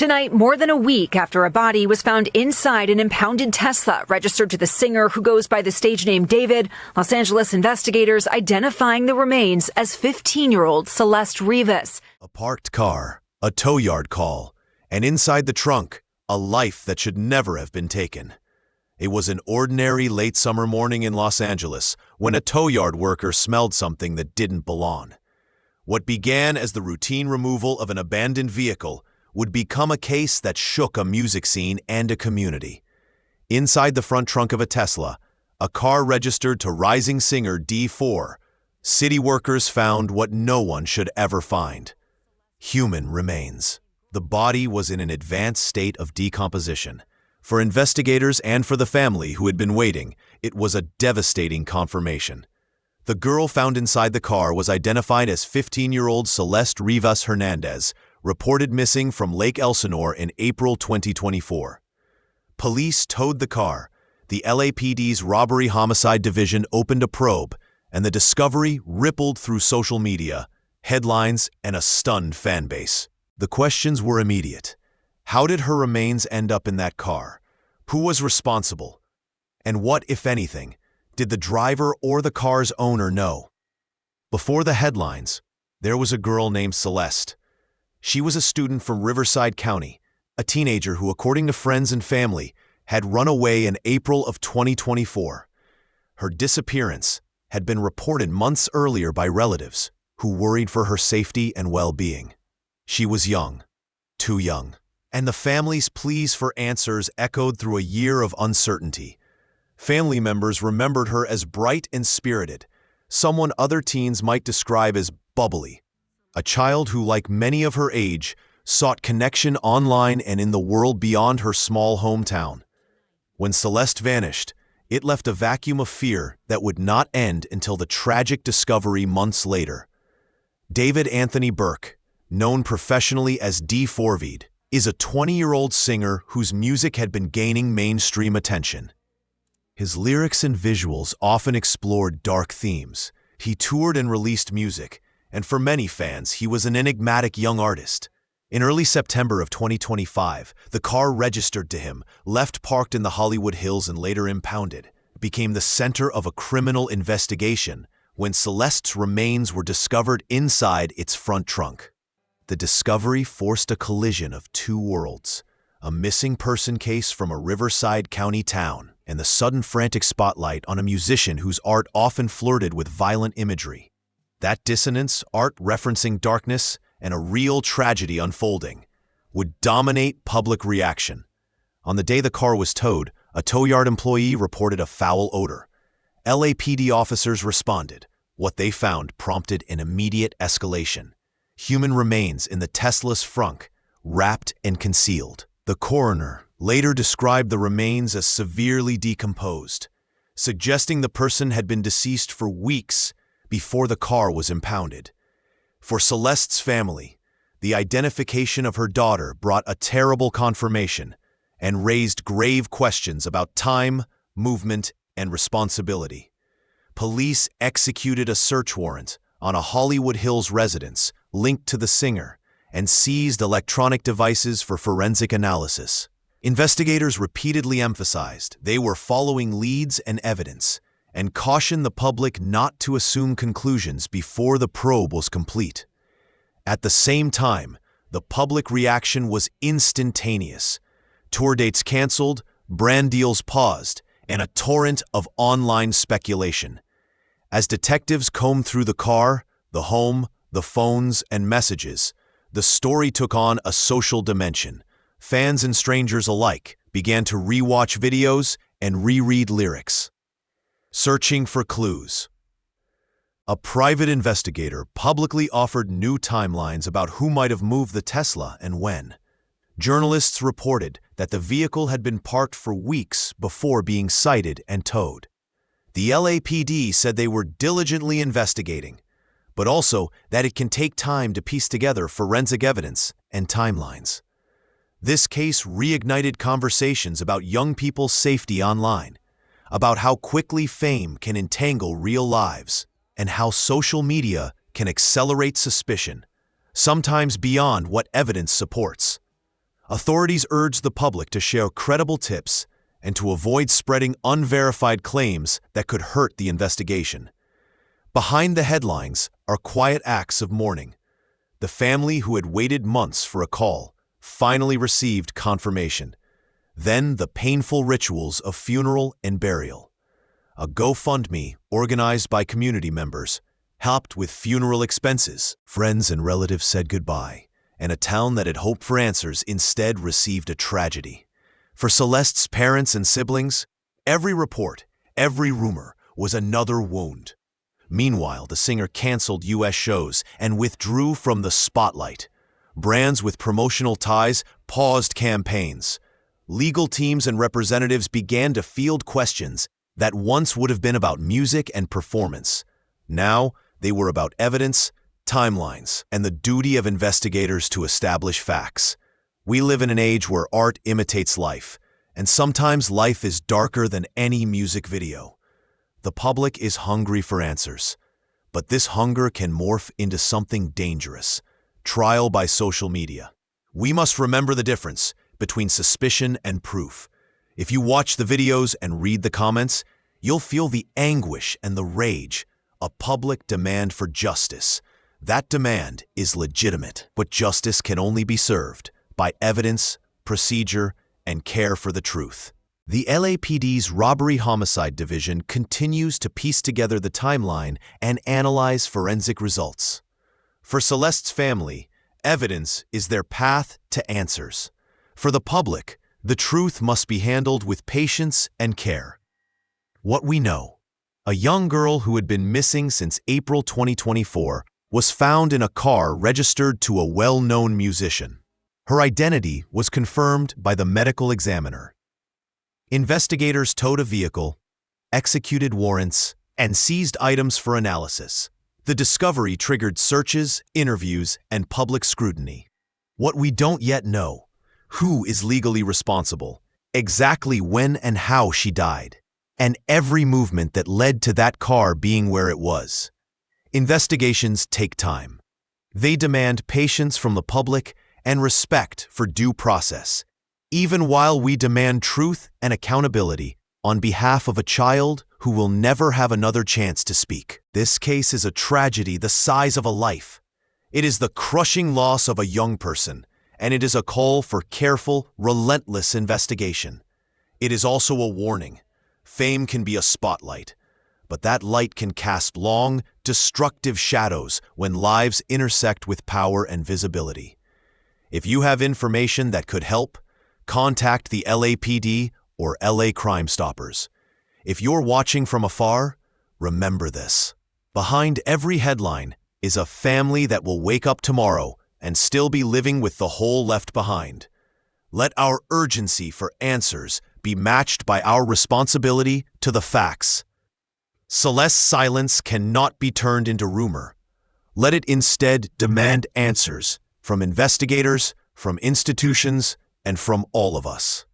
Tonight, more than a week after a body was found inside an impounded Tesla registered to the singer who goes by the stage name David, Los Angeles investigators identifying the remains as 15-year-old Celeste Rivas. A parked car, a tow yard call, and inside the trunk, a life that should never have been taken. It was an ordinary late summer morning in Los Angeles when a tow yard worker smelled something that didn't belong. What began as the routine removal of an abandoned vehicle would become a case that shook a music scene and a community. Inside the front trunk of a Tesla, a car registered to rising singer D4, city workers found what no one should ever find: human remains. The body was in an advanced state of decomposition. For investigators and for the family who had been waiting, it was a devastating confirmation. The girl found inside the car was identified as 15-year-old Celeste Rivas Hernandez, reported missing from Lake Elsinore in April 2024. Police towed the car. The LAPD's Robbery Homicide Division opened a probe, and the discovery rippled through social media, headlines, and a stunned fan base. The questions were immediate. How did her remains end up in that car? Who was responsible? And what, if anything, did the driver or the car's owner know? Before the headlines, there was a girl named Celeste. She was a student from Riverside County, a teenager who, according to friends and family, had run away in April of 2024. Her disappearance had been reported months earlier by relatives who worried for her safety and well-being. She was young, too young, and the family's pleas for answers echoed through a year of uncertainty. Family members remembered her as bright and spirited, someone other teens might describe as bubbly. A child who, like many of her age, sought connection online and in the world beyond her small hometown. When Celeste vanished, it left a vacuum of fear that would not end until the tragic discovery months later. David Anthony Burke, known professionally as D4vd's, is a 20-year-old singer whose music had been gaining mainstream attention. His lyrics and visuals often explored dark themes. He toured and released music, and for many fans, he was an enigmatic young artist. In early September of 2025, the car registered to him, left parked in the Hollywood Hills and later impounded, became the center of a criminal investigation when Celeste's remains were discovered inside its front trunk. The discovery forced a collision of two worlds: a missing person case from a Riverside County town, and the sudden frantic spotlight on a musician whose art often flirted with violent imagery. That dissonance, art referencing darkness, and a real tragedy unfolding, would dominate public reaction. On the day the car was towed, a tow yard employee reported a foul odor. LAPD officers responded. What they found prompted an immediate escalation: human remains in the Tesla's frunk, wrapped and concealed. The coroner later described the remains as severely decomposed, suggesting the person had been deceased for weeks before the car was impounded. For Celeste's family, the identification of her daughter brought a terrible confirmation and raised grave questions about time, movement, and responsibility. Police executed a search warrant on a Hollywood Hills residence linked to the singer and seized electronic devices for forensic analysis. Investigators repeatedly emphasized they were following leads and evidence, and cautioned the public not to assume conclusions before the probe was complete. At the same time, the public reaction was instantaneous. Tour dates canceled, brand deals paused, and a torrent of online speculation. As detectives combed through the car, the home, the phones, and messages, the story took on a social dimension. Fans and strangers alike began to re-watch videos and reread lyrics, searching for clues. A private investigator publicly offered new timelines about who might have moved the Tesla and when. Journalists reported that the vehicle had been parked for weeks before being sighted and towed. The LAPD said they were diligently investigating, but also that it can take time to piece together forensic evidence and timelines. This case reignited conversations about young people's safety online, about how quickly fame can entangle real lives, and how social media can accelerate suspicion, sometimes beyond what evidence supports. Authorities urged the public to share credible tips and to avoid spreading unverified claims that could hurt the investigation. Behind the headlines are quiet acts of mourning. The family who had waited months for a call finally received confirmation. Then the painful rituals of funeral and burial. A GoFundMe organized by community members helped with funeral expenses. Friends and relatives said goodbye, and a town that had hoped for answers instead received a tragedy. For Celeste's parents and siblings, every report, every rumor was another wound. Meanwhile, the singer canceled U.S. shows and withdrew from the spotlight. Brands with promotional ties paused campaigns. Legal teams and representatives began to field questions that once would have been about music and performance. Now, they were about evidence, timelines, and the duty of investigators to establish facts. We live in an age where art imitates life, and sometimes life is darker than any music video. The public is hungry for answers, but this hunger can morph into something dangerous: trial by social media. We must remember the difference between suspicion and proof. If you watch the videos and read the comments, you'll feel the anguish and the rage, a public demand for justice. That demand is legitimate, but justice can only be served by evidence, procedure, and care for the truth. The LAPD's Robbery Homicide Division continues to piece together the timeline and analyze forensic results. For Celeste's family, evidence is their path to answers. For the public, the truth must be handled with patience and care. What we know: a young girl who had been missing since April 2024 was found in a car registered to a well-known musician. Her identity was confirmed by the medical examiner. Investigators towed a vehicle, executed warrants, and seized items for analysis. The discovery triggered searches, interviews, and public scrutiny. What we don't yet know: who is legally responsible, exactly when and how she died, and every movement that led to that car being where it was. Investigations take time. They demand patience from the public and respect for due process, even while we demand truth and accountability on behalf of a child who will never have another chance to speak. This case is a tragedy the size of a life. It is the crushing loss of a young person, and it is a call for careful, relentless investigation. It is also a warning. Fame can be a spotlight, but that light can cast long, destructive shadows when lives intersect with power and visibility. If you have information that could help, contact the LAPD or LA Crime Stoppers. If you're watching from afar, remember this: behind every headline is a family that will wake up tomorrow and still be living with the hole left behind. Let our urgency for answers be matched by our responsibility to the facts. Celeste's silence cannot be turned into rumor. Let it instead demand answers from investigators, from institutions, and from all of us.